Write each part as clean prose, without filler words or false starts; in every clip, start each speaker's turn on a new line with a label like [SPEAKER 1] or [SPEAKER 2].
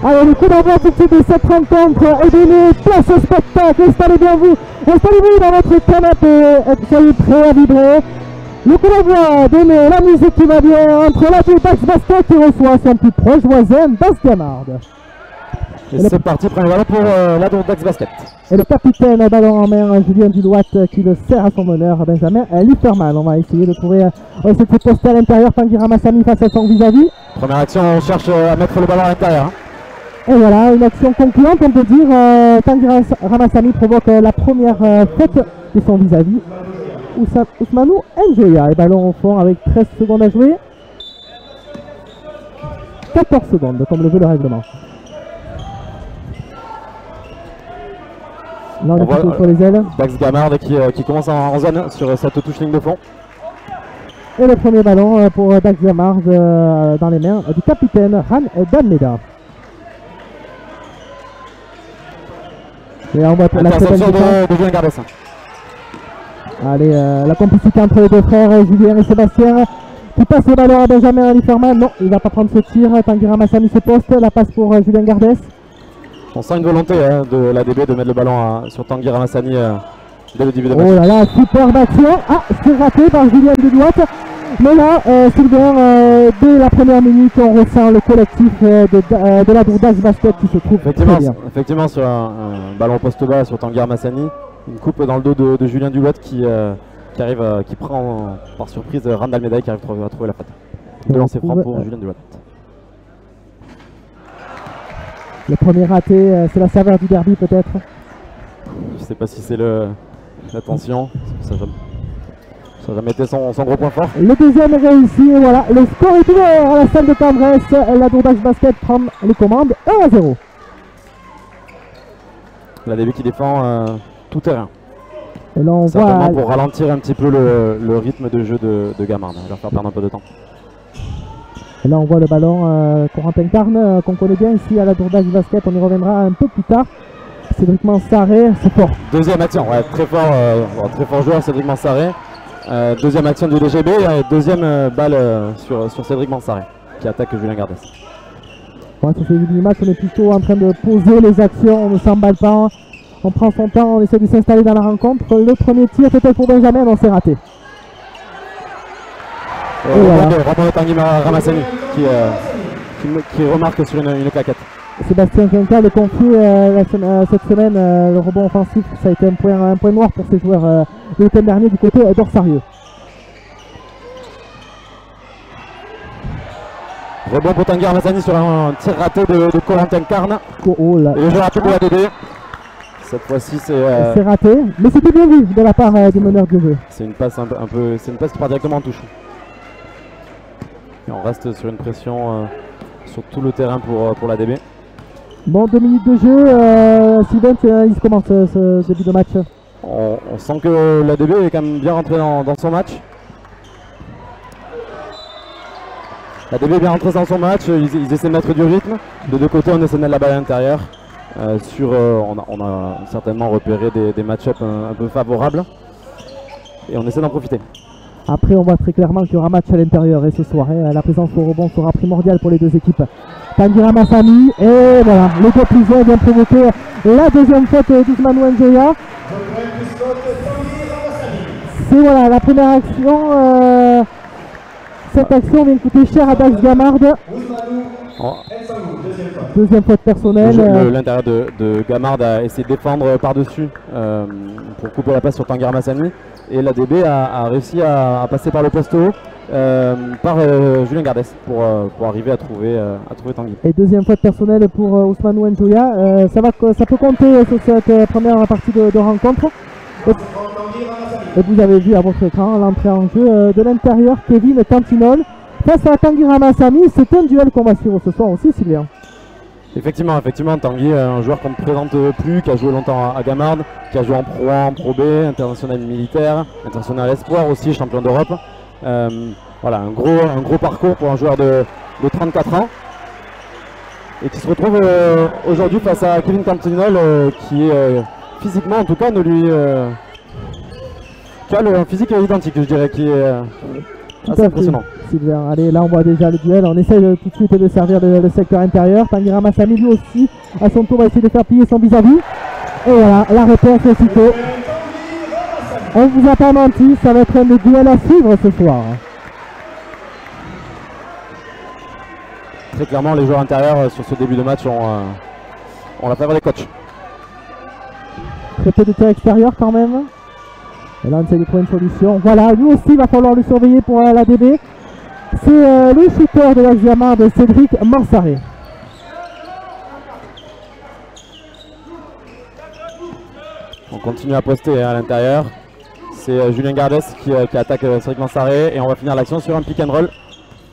[SPEAKER 1] Allez, le coup d'envoi tout de suite de cette rencontre est donné, place au spectacle, installez-vous dans votre canapé, soyez prêts à vibrer. Le coup d'envoi donné, la musique qui va bien entre la Dax Basket qui reçoit son plus proche voisin, Basse-Gamarde.
[SPEAKER 2] Et c'est parti, premier ballon pour la Dax Basket.
[SPEAKER 1] Et le capitaine ballon en main, Julien Duloite qui le sert à son honneur, Benjamin Lifferman. On va essayer de trouver, on va essayer de se poster à l'intérieur, Tanguy Ramassamy face à son vis-à-vis.
[SPEAKER 2] Première action, on cherche à mettre le ballon à l'intérieur.
[SPEAKER 1] Et voilà, une action concluante, on peut dire. Tanguy Ramassamy provoque la première faute de son vis-à-vis. Ousmanou Njoya, et ballon au fond avec 13 secondes à jouer. 14 secondes, comme le veut le règlement. Là on est plutôt sur les ailes.
[SPEAKER 2] Basse-Gamarde qui commence en zone sur cette touche ligne de fond.
[SPEAKER 1] Et le premier ballon pour Basse-Gamarde dans les mains du capitaine Ran Danmeda. Et on voit la
[SPEAKER 2] interception de Julien Gardès.
[SPEAKER 1] Allez, la complicité entre les deux frères, Julien et Sébastien, qui passe le ballon à Benjamin Lifferman. Non, il ne va pas prendre ce tir. Tanguy Ramassamy se poste, la passe pour Julien Gardès.
[SPEAKER 2] On sent une volonté de l'ADB de mettre le ballon sur Tanguy Ramassamy dès le début de match.
[SPEAKER 1] Oh là là, superbe action. Ah, c'est raté par Julien Duloite. Mais là, Sylvain, dès la première minute, on ressent le collectif de la Dax Basket qui se trouve très bien.
[SPEAKER 2] Effectivement, sur un ballon poste bas sur Tanguy Ramassamy, une coupe dans le dos de Julien Duloite qui prend par surprise Randall Médaille qui arrive à trouver la faute. De lancer franc pour Julien Duloite.
[SPEAKER 1] Le premier raté, c'est la saveur du derby peut-être.
[SPEAKER 2] Je sais pas si c'est la tension, ça n'a jamais été son gros point fort.
[SPEAKER 1] Le deuxième est réussi et voilà, le score est ouvert à la salle de Tendresse. La Dax Basket prend les commandes 1-0.
[SPEAKER 2] La DB qui défend tout terrain.
[SPEAKER 1] Et là on
[SPEAKER 2] certainement
[SPEAKER 1] voit...
[SPEAKER 2] pour ralentir un petit peu le rythme de jeu de Gamarde, leur faire perdre un peu de temps.
[SPEAKER 1] Et là on voit le ballon Corentin Carne qu'on connaît bien ici à la Dax Basket, on y reviendra un peu plus tard. Cédric Mansaré, c'est fort.
[SPEAKER 2] Deuxième action, ouais, très fort joueur Cédric Mansaré. Deuxième action du DGB, deuxième balle sur Cédric Mansaré qui attaque Julien Gardès.
[SPEAKER 1] Ouais, sur ce début du match, on est plutôt en train de poser les actions, on ne s'emballe pas, on prend son temps, on essaie de s'installer dans la rencontre. Le premier tir peut-être pour Benjamin, non, c'est raté.
[SPEAKER 2] Rebond de Tanguy Ramassamy qui remarque sur une claquette.
[SPEAKER 1] Sébastien Quincal est confié cette semaine, le rebond offensif, ça a été un point noir pour ces joueurs le week-end dernier du côté d'Orsarieux.
[SPEAKER 2] Rebond pour Tanguy Ramassamy sur un tir raté de Corentin Carne.
[SPEAKER 1] Oh là.
[SPEAKER 2] Et le jeu raté pour la DD. Cette fois-ci
[SPEAKER 1] c'est raté, mais c'était bien vu de la part du meneur de jeu.
[SPEAKER 2] C'est une passe c'est une passe qui part directement en touche. Et on reste sur une pression sur tout le terrain pour la DB.
[SPEAKER 1] Bon, 2 minutes de jeu, Sylvain, il se commence ce début de match.
[SPEAKER 2] On sent que la DB est quand même bien rentrée dans son match. La DB est bien rentrée dans son match, ils essaient de mettre du rythme. De deux côtés, on essaie de mettre la balle à l'intérieur. On a certainement repéré des match-ups un peu favorables. Et on essaie d'en profiter.
[SPEAKER 1] Après, on voit très clairement qu'il y aura match à l'intérieur et ce soir, la présence au rebond sera primordiale pour les deux équipes. Tanguy Ramassamy, et voilà, le 2+1 vient provoquer la deuxième faute d'Ousmanou Njoya. C'est voilà, la première action. Cette action vient coûter cher à Basse-Gamarde. Deuxième faute personnelle.
[SPEAKER 2] L'intérieur de Gamarde a essayé de défendre par-dessus pour couper la passe sur Tanguy Ramassamy. Et la DB a réussi à passer par le poste haut par Julien Gardès pour arriver à trouver Tanguy.
[SPEAKER 1] Et deuxième faute personnelle pour Ousmanou Njoya. Ça peut compter sur cette première partie de rencontre. Et vous avez vu à votre écran l'entrée en jeu de l'intérieur, Kevin Cantinol face à Tanguy Ramassamy. C'est un duel qu'on va suivre ce soir aussi, Sylvain.
[SPEAKER 2] Effectivement, Tanguy, un joueur qu'on ne présente plus, qui a joué longtemps à Gamarde, qui a joué en Pro A, en Pro B, international militaire, international espoir aussi, champion d'Europe. Voilà, un gros parcours pour un joueur de 34 ans. Et qui se retrouve aujourd'hui face à Kevin Cantinol, qui physiquement en tout cas qui a un physique identique, je dirais, qui est assez impressionnant.
[SPEAKER 1] Sylvain, allez, là on voit déjà le duel, on essaie tout de suite de servir le secteur intérieur. Tanguy Ramassamy lui aussi, à son tour, va essayer de faire plier son vis-à-vis. Et voilà, la réponse aussitôt. On vous a pas menti, ça va être un duel à suivre ce soir.
[SPEAKER 2] Très clairement, les joueurs intérieurs sur ce début de match ont la faveur des coachs.
[SPEAKER 1] Très peu de tir extérieur quand même. Et là on essaie de trouver une solution. Voilà, lui aussi il va falloir le surveiller pour l'ADB. C'est le shooter de l'Axe Gamard de Cédric Mansaré.
[SPEAKER 2] On continue à poster à l'intérieur. C'est Julien Gardes qui attaque Cédric Mansaré. Et on va finir l'action sur un pick and roll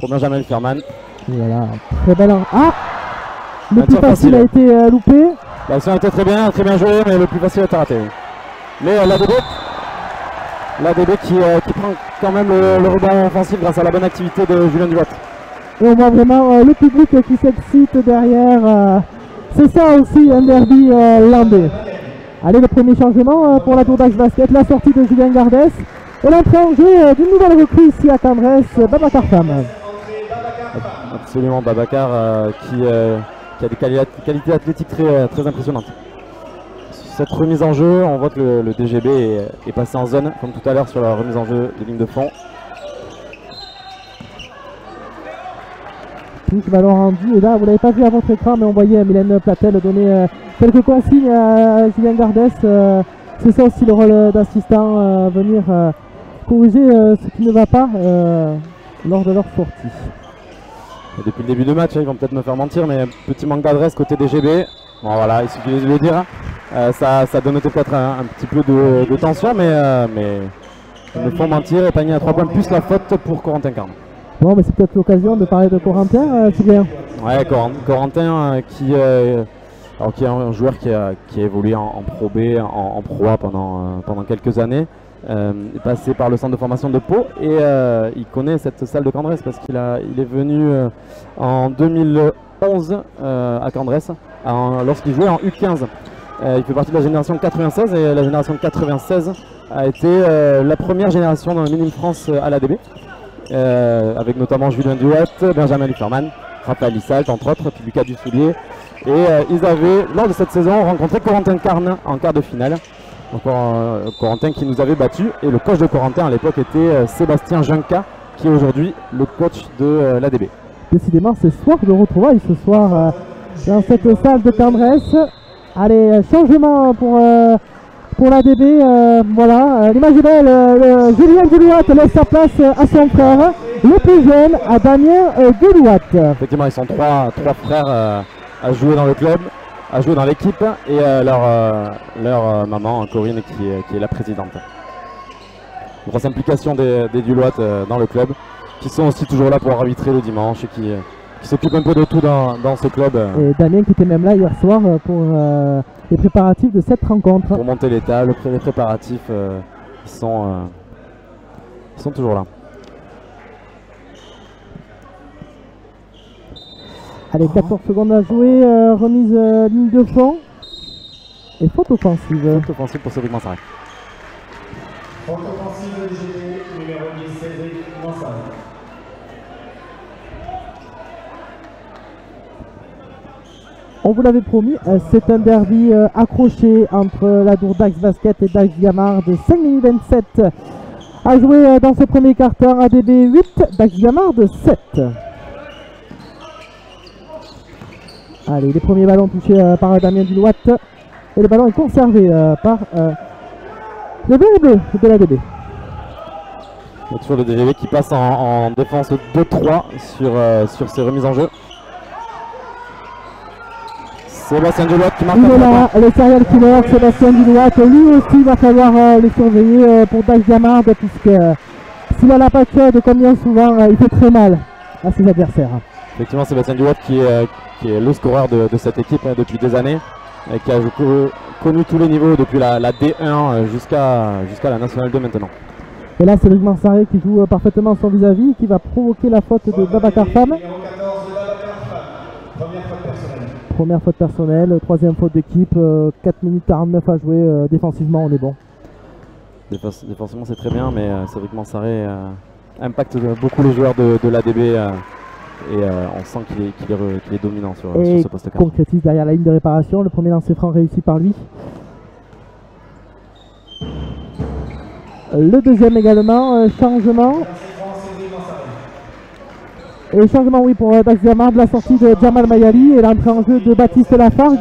[SPEAKER 2] pour Benjamin Firman.
[SPEAKER 1] Voilà, très belle. Ah, le plus facile a été loupé.
[SPEAKER 2] L'action était très bien jouée, mais le plus facile a été raté. Mais l'ADB qui prend quand même le rebond offensif grâce à la bonne activité de Julien Duat.
[SPEAKER 1] Et on voit vraiment le public qui s'excite derrière. C'est ça aussi un derby landais. Allez, le premier changement pour la tour d'Axe Basket, la sortie de Julien Gardes et l'entrée en jeu d'une nouvelle recrue ici à Candresse, Babacar Fam.
[SPEAKER 2] Absolument, Babacar qui a des qualités athlétiques très impressionnantes. Cette remise en jeu, on voit que le DGB est passé en zone, comme tout à l'heure sur la remise en jeu des lignes de fond.
[SPEAKER 1] Ballon rendu, et là vous l'avez pas vu à votre écran, mais on voyait Mylène Platel donner quelques consignes à Julien Gardes. C'est ça aussi le rôle d'assistant, venir corriger ce qui ne va pas lors de leur sortie.
[SPEAKER 2] Et depuis le début de match, ils vont peut-être me faire mentir, mais petit manque d'adresse côté DGB. Bon voilà, il suffit de le dire. Ça donne peut-être un petit peu de tension, mais ils me font mentir. Et panier à 3 points plus la faute pour Corentin Carne.
[SPEAKER 1] Bon, mais c'est peut-être l'occasion de parler de Corentin, Sylvain.
[SPEAKER 2] Ouais, Corentin qui est un joueur qui a évolué en Pro B, en Pro A pendant quelques années. Est passé par le centre de formation de Pau et il connaît cette salle de Candresse parce qu'il est venu en 2011 à Candresse lorsqu'il jouait en U15. Il fait partie de la génération 96 et la génération 96 a été la première génération dans le Minime France à l'ADB. Avec notamment Julien Duat, Benjamin Lufferman, Raphaël Lissalt entre autres, puis Lucas Dussoulier. Et ils avaient, lors de cette saison, rencontré Corentin Carne en quart de finale. Donc Corentin qui nous avait battu. Et le coach de Corentin à l'époque était Sébastien Junca, qui est aujourd'hui le coach de l'ADB.
[SPEAKER 1] Décidément, c'est soir de retrouvailles ce soir dans cette salle de Candresse. Allez, changement pour l'ADB, voilà, l'image est belle, Julien Delouat laisse sa place à son frère, le plus jeune, à Damien Delouat.
[SPEAKER 2] Effectivement, ils sont trois frères à jouer dans le club, à jouer dans l'équipe, et leur maman, Corinne, qui est la présidente. Grosse implication des Delouat dans le club, qui sont aussi toujours là pour arbitrer le dimanche, et qui s'occupent un peu de tout dans ce club.
[SPEAKER 1] Et Damien qui était même là hier soir pour les préparatifs de cette rencontre.
[SPEAKER 2] Pour monter les tables, les préparatifs, ils sont toujours là.
[SPEAKER 1] Allez, 14 secondes à jouer, remise ligne de fond et faute offensive.
[SPEAKER 2] Faute offensive pour Cédric Mansaré.
[SPEAKER 3] Faute offensive de DGB, numéro 10, Cédric Mansaré.
[SPEAKER 1] On vous l'avait promis, c'est un derby accroché entre la tour d'Axe Basket et d'Axe Gamard de 5 minutes 27 à jouer dans ce premier quart-temps. ADB 8, d'Axe Gamard de 7. Allez, les premiers ballons touchés par Damien Delouat et le ballon est conservé par le bleu de l'ADB.
[SPEAKER 2] Il y a toujours le DGB qui passe en défense 2-3 sur ses remises en jeu. Sébastien Delouat qui marque.
[SPEAKER 1] Il est là, le serial killer, Sébastien Delouat. Lui aussi, il va falloir le surveiller pour Dax Gamard, puisque s'il a la patte de combien souvent, il fait très mal à ses adversaires.
[SPEAKER 2] Effectivement, Sébastien Delouat qui est le scoreur de cette équipe depuis des années, et qui a connu tous les niveaux depuis la D1 jusqu'à la Nationale 2 maintenant.
[SPEAKER 1] Et là, c'est Cédric Mansaré qui joue parfaitement son vis-à-vis, qui va provoquer la faute de Babacar Fam. Première faute personnelle, troisième faute d'équipe, 4 minutes 49 à jouer, défensivement on est bon.
[SPEAKER 2] Défensivement c'est très bien, mais Cédric Mansaré impacte beaucoup les joueurs de l'ADB et on sent qu'il est dominant sur ce poste 4.
[SPEAKER 1] Concrétise derrière la ligne de réparation, le premier lancer franc réussi par lui. Le deuxième également, changement. Et changement oui pour Dax Gamard, la sortie de Jamal Mayali et l'entrée en jeu de Baptiste Lafargue.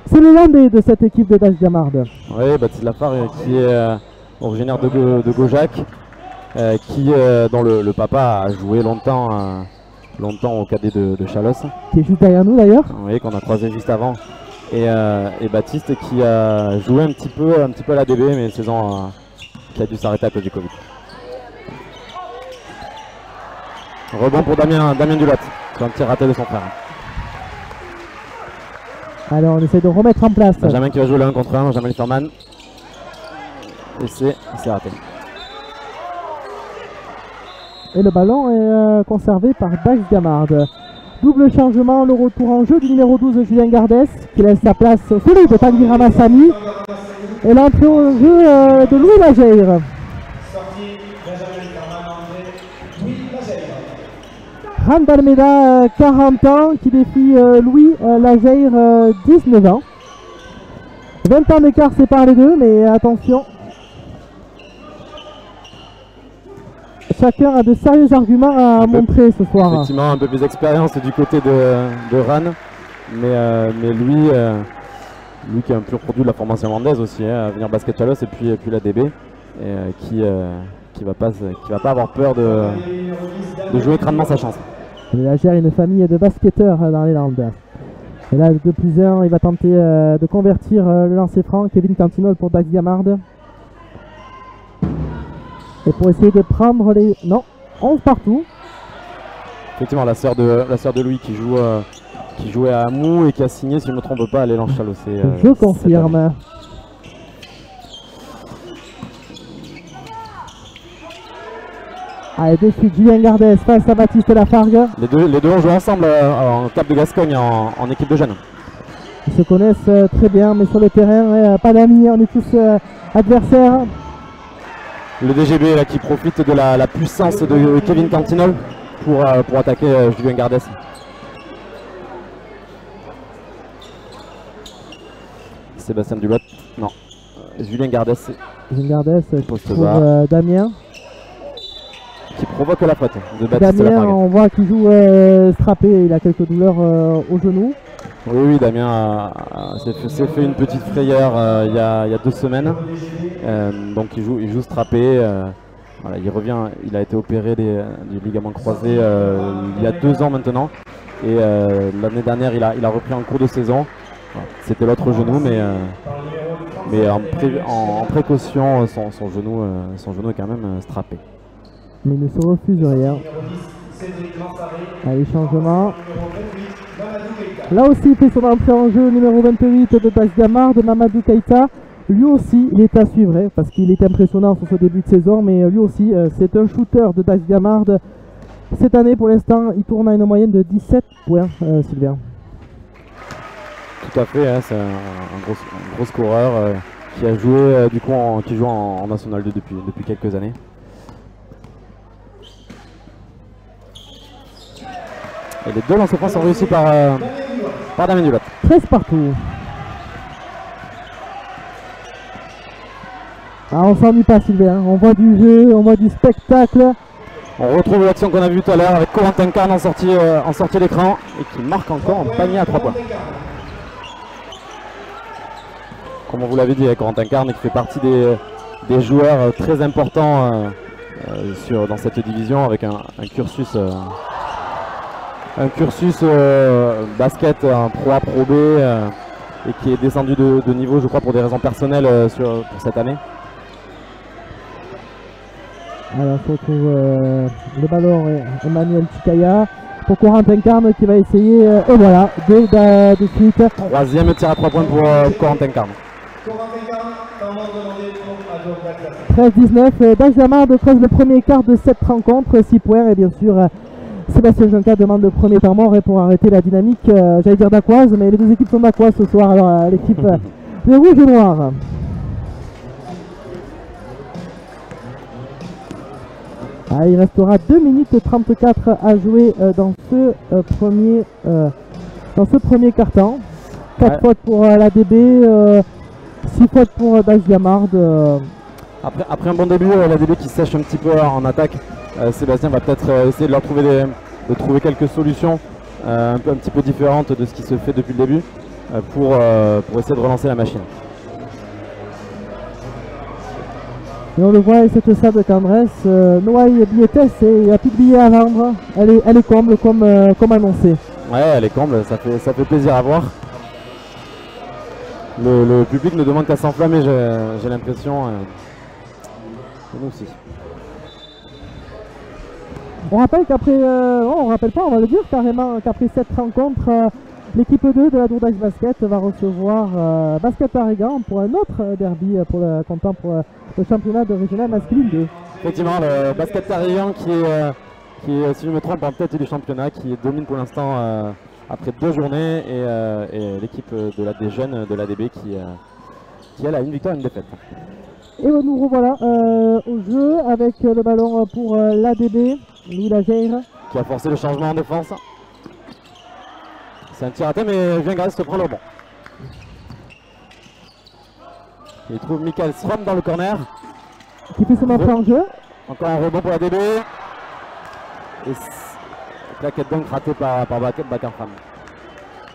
[SPEAKER 1] C'est le landais de cette équipe de Dax Gamard.
[SPEAKER 2] Oui, Baptiste Lafargue qui est originaire de Gaujac, dont le papa a joué longtemps au cadet de Chalosse.
[SPEAKER 1] Qui est juste derrière nous d'ailleurs.
[SPEAKER 2] Oui, qu'on a croisé juste avant. Et Baptiste qui a joué un petit peu à l'ADB, mais une saison qui a dû s'arrêter à cause du Covid. Rebond pour Damien Dulatte, qui a un petit raté de son frère.
[SPEAKER 1] Alors on essaie de remettre en place.
[SPEAKER 2] Benjamin qui va jouer le 1 contre 1, Benjamin Litterman. Et c'est raté.
[SPEAKER 1] Et le ballon est conservé par Dax Gamard. Double changement, le retour en jeu du numéro 12 Julien Gardès qui laisse sa place au soleil de Tanguy Ramassani. Et l'entrée au jeu de Louis Lageire. Randall Meda, 40 ans, qui défie Louis Lageire, 19 ans. 20 ans d'écart séparent les deux, mais attention. Chacun a de sérieux arguments à montrer ce soir.
[SPEAKER 2] Effectivement, un peu plus d'expérience du côté de Ran, mais lui qui est un pur produit de la formation landaise aussi, à venir basket Chalosse et puis la DB, et qui va pas avoir peur de jouer crânement sa chance.
[SPEAKER 1] Lageire est une famille de basketteurs dans les Landes. Et là, 2+1, il va tenter de convertir le lancer franc. Kevin Cantinol pour Dax Gamard. Et pour essayer de prendre les... Non, 11 partout.
[SPEAKER 2] Effectivement, la sœur de Louis qui jouait à Amou et qui a signé, si je ne me trompe pas, à l'élan Chalosse.
[SPEAKER 1] Je confirme. Allez, de suite, Julien Gardès face à Baptiste Lafargue.
[SPEAKER 2] Les deux ont joué ensemble en Cap de Gascogne en équipe de jeunes.
[SPEAKER 1] Ils se connaissent très bien, mais sur le terrain, pas d'amis, on est tous adversaires.
[SPEAKER 2] Le DGB là, qui profite de la puissance de Kevin Cantinol pour attaquer Julien Gardès. Sébastien Dulatte, non. Julien Gardès.
[SPEAKER 1] Julien Gardès
[SPEAKER 2] poste
[SPEAKER 1] pour
[SPEAKER 2] bas.
[SPEAKER 1] Damien.
[SPEAKER 2] Qui provoque la faute de Baptiste
[SPEAKER 1] Damien,
[SPEAKER 2] Lafargue.
[SPEAKER 1] on voit qu'il joue strappé, il a quelques douleurs au genou.
[SPEAKER 2] Oui, Damien s'est fait une petite frayeur il y a 2 semaines. Donc il joue strappé. Voilà, il revient, il a été opéré du ligament croisé il y a 2 ans maintenant. Et l'année dernière, il a repris en cours de saison. Voilà, c'était l'autre genou, mais en précaution, son genou est quand même strappé.
[SPEAKER 1] Mais il ne se refuse rien. Allez, changement. Là aussi, il fait son entrée en jeu, numéro 28 de Dax Gamard, de Mamadou Keïta. Lui aussi, il est à suivre, parce qu'il est impressionnant sur ce début de saison, mais lui aussi, c'est un shooter de Dax Gamard. Cette année, pour l'instant, il tourne à une moyenne de 17 points, Sylvain.
[SPEAKER 2] Tout à fait, hein, c'est un gros scoreur qui a joué qui joue en National 2 depuis quelques années. Et les deux lancers francs sont réussis par Damien Dulatte.
[SPEAKER 1] 13 partout. Ah, on s'ennuie pas, Sylvain. On voit du jeu, on voit du spectacle.
[SPEAKER 2] On retrouve l'action qu'on a vue tout à l'heure avec Corentin Carne en sortie d'écran et qui marque encore un panier à 3 points. Comme on vous l'avait dit, avec Corentin Carne qui fait partie des joueurs très importants dans cette division avec un cursus basket en Pro A, Pro B et qui est descendu de niveau, je crois, pour des raisons personnelles pour cette année.
[SPEAKER 1] Alors, on retrouve le ballon Emmanuel Chikaya pour Corentin Carne qui va essayer. Et voilà, de suite.
[SPEAKER 2] 3e tir à 3 points pour Corentin Carne.
[SPEAKER 1] 13-19, Dax Gamard creuse le premier quart de cette rencontre, 6 points et bien sûr Sébastien Jonca demande le premier temps mort pour arrêter la dynamique, j'allais dire d'Aquoise, mais les deux équipes sont d'Aquoise ce soir, alors l'équipe des rouges et noirs. Ah, il restera 2 minutes 34 à jouer dans ce premier quart-temps. 4 fautes pour l'ADB, 6 fautes pour Dax Gamard.
[SPEAKER 2] Après un bon début, l'ADB qui sèche un petit peu en attaque, Sébastien va peut-être essayer de trouver quelques solutions un petit peu différentes de ce qui se fait depuis le début pour essayer de relancer la machine.
[SPEAKER 1] Et on le voit avec cette salle de Candresse, Noailles Billettes, il n'y a plus de billets à vendre, elle est comble comme annoncé.
[SPEAKER 2] Ouais, elle est comble, ça fait plaisir à voir. Le public ne demande qu'à s'enflammer, j'ai l'impression. Et nous aussi.
[SPEAKER 1] On rappelle qu'après, on rappelle pas, on va le dire carrément, qu'après cette rencontre, l'équipe 2 de la Dourdax Basket va recevoir Basket Arrigan pour un autre derby comptant pour le championnat de régional masculine 2.
[SPEAKER 2] Effectivement, le Basket Arrigan qui est, si je me trompe, en tête du championnat, qui domine pour l'instant après 2 journées, et l'équipe des jeunes de l'ADB qui elle a une victoire et une défaite.
[SPEAKER 1] Et nous revoilà au jeu avec le ballon pour l'ADB, Louis Lageire.
[SPEAKER 2] Qui a forcé le changement en défense. C'est un tir à terre, mais Vingresse se prend le rebond. Il trouve Michael Strom dans le corner.
[SPEAKER 1] Qui fait son entrée en jeu.
[SPEAKER 2] Encore un rebond pour l'ADB. Et plaquette donc ratée par Bakarfam.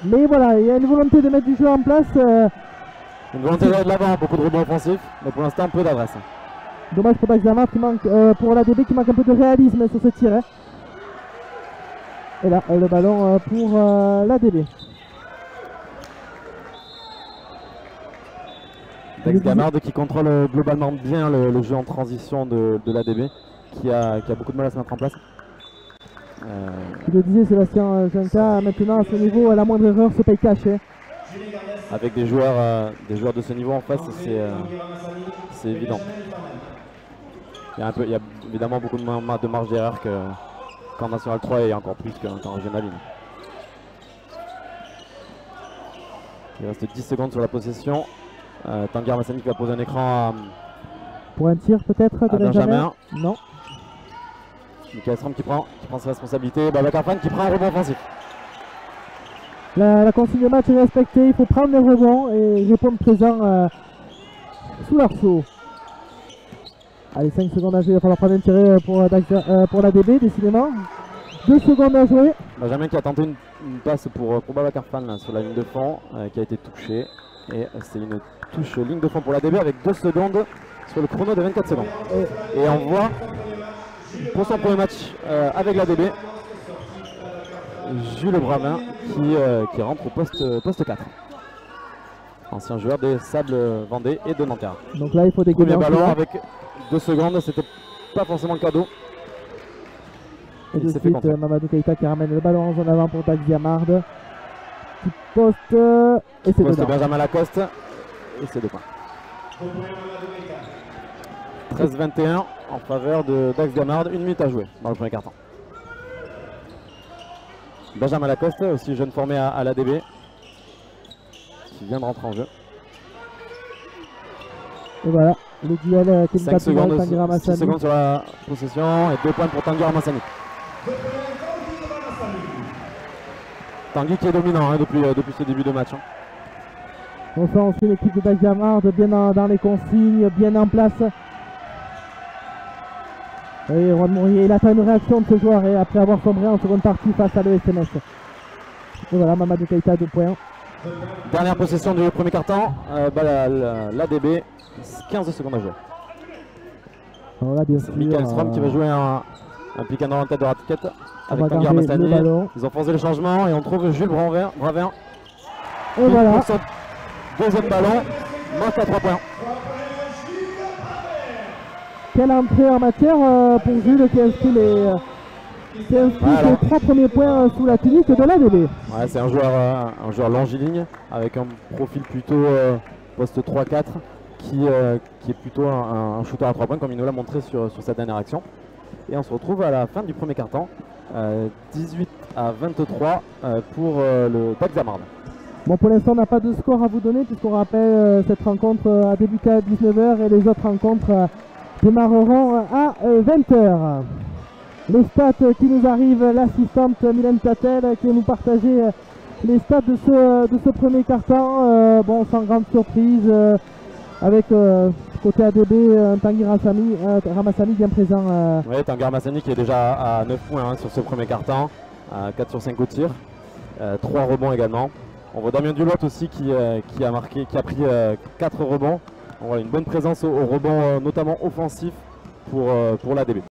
[SPEAKER 1] Mais voilà, il y a une volonté de mettre du jeu en place.
[SPEAKER 2] Une volonté d'aller de l'avant, beaucoup de rebonds offensifs, mais pour l'instant peu d'adresse.
[SPEAKER 1] Dommage pour Dax Gamard qui manque, pour l'ADB qui manque un peu de réalisme sur ce tir. Hein. Et là, le ballon pour l'ADB.
[SPEAKER 2] Dax Gamard qui contrôle globalement bien le jeu en transition de l'ADB, qui a beaucoup de mal à se mettre en place.
[SPEAKER 1] Tu le disais Sébastien Junca, maintenant à ce niveau, la moindre erreur se paye cash. Hein.
[SPEAKER 2] Avec des joueurs de ce niveau en face, c'est évident. Il y a évidemment beaucoup de marge d'erreur qu'en National 3 et encore plus qu'en Régional 1. Il reste 10 secondes sur la possession. Tanguy Armassani qui va poser un écran
[SPEAKER 1] pour un tir peut-être de
[SPEAKER 2] Benjamin.
[SPEAKER 1] Non.
[SPEAKER 2] Michael Strom qui prend ses responsabilités. Bakarfan qui prend un rebond offensif.
[SPEAKER 1] La consigne de match est respectée, il faut prendre les rebonds et répondre présent sous l'arceau. Allez, 5 secondes à jouer, il va falloir prendre un tiré pour l'ADB, décidément. 2 secondes à jouer.
[SPEAKER 2] Benjamin qui a tenté une passe pour Bakarfan sur la ligne de fond, qui a été touchée. Et c'est une touche ligne de fond pour l'ADB avec 2 secondes sur le chrono de 24 secondes. Et on voit pour son premier match avec l'ADB, Jules Bravin qui rentre au poste 4. Ancien joueur des Sables Vendée et de Nanterre.
[SPEAKER 1] Donc là il faut des
[SPEAKER 2] premier ballon avec 2 secondes, c'était pas forcément le cadeau.
[SPEAKER 1] Et de suite Mamadou Keita qui ramène le ballon en zone avant pour Dax Gamard. Qui poste et c'est dedans.
[SPEAKER 2] Benjamin Lacoste et c'est 2 points. 13-21 en faveur de Dax Gamard, 1 minute à jouer dans le premier quart-temps. Benjamin Lacoste, aussi jeune formé à l'ADB, qui vient de rentrer en jeu.
[SPEAKER 1] Et voilà, le duel
[SPEAKER 2] 5 secondes, 6 secondes sur la possession et 2 points pour Tanguy Armassani. Tanguy qui est dominant depuis ce début de match.
[SPEAKER 1] On sent aussi l'équipe de Dax Gamard bien dans les consignes, bien en place. Et Juan Mourier, il attend une réaction de ce joueur et après avoir sombré en seconde partie face à l'ESMS. Et voilà, Mamadou Keita 2 points.
[SPEAKER 2] Dernière possession du premier quart-temps, l'ADB, 15 secondes à jouer.
[SPEAKER 1] Alors là, bien sûr,
[SPEAKER 2] Michael Strom qui va jouer un pick and roll en tête de raquette avec Tanguy Armassani. Ils ont forcé le changement et on trouve Jules Bravin.
[SPEAKER 1] Et voilà.
[SPEAKER 2] Son deuxième ballon, marque à 3 points.
[SPEAKER 1] Quelle entrée en matière pour Jules qui inscrit ses 3 premiers points sous la tunique de l'ADB.
[SPEAKER 2] Ouais, c'est un joueur longiligne avec un profil plutôt poste 3-4 qui est plutôt un shooter à 3 points comme il nous l'a montré sur sa dernière action. Et on se retrouve à la fin du premier quart-temps, 18-23 pour le Dax Gamard.
[SPEAKER 1] Bon, pour l'instant on n'a pas de score à vous donner puisqu'on rappelle cette rencontre a débuté à 19 h et les autres rencontres démarreront à 20h. Les stats qui nous arrivent, l'assistante Mylène Tatel qui nous partageait les stats de ce premier quart-temps. Bon, sans grande surprise, avec côté ADB, Tanguy Ramassani bien présent.
[SPEAKER 2] Oui, Tanguy Ramassani qui est déjà à 9 points sur ce premier quart-temps, 4 sur 5 au tir, 3 rebonds également. On voit Damien Dulot aussi qui a pris 4 rebonds. Donc, voilà, une bonne présence au rebond, notamment offensif pour l'ADB.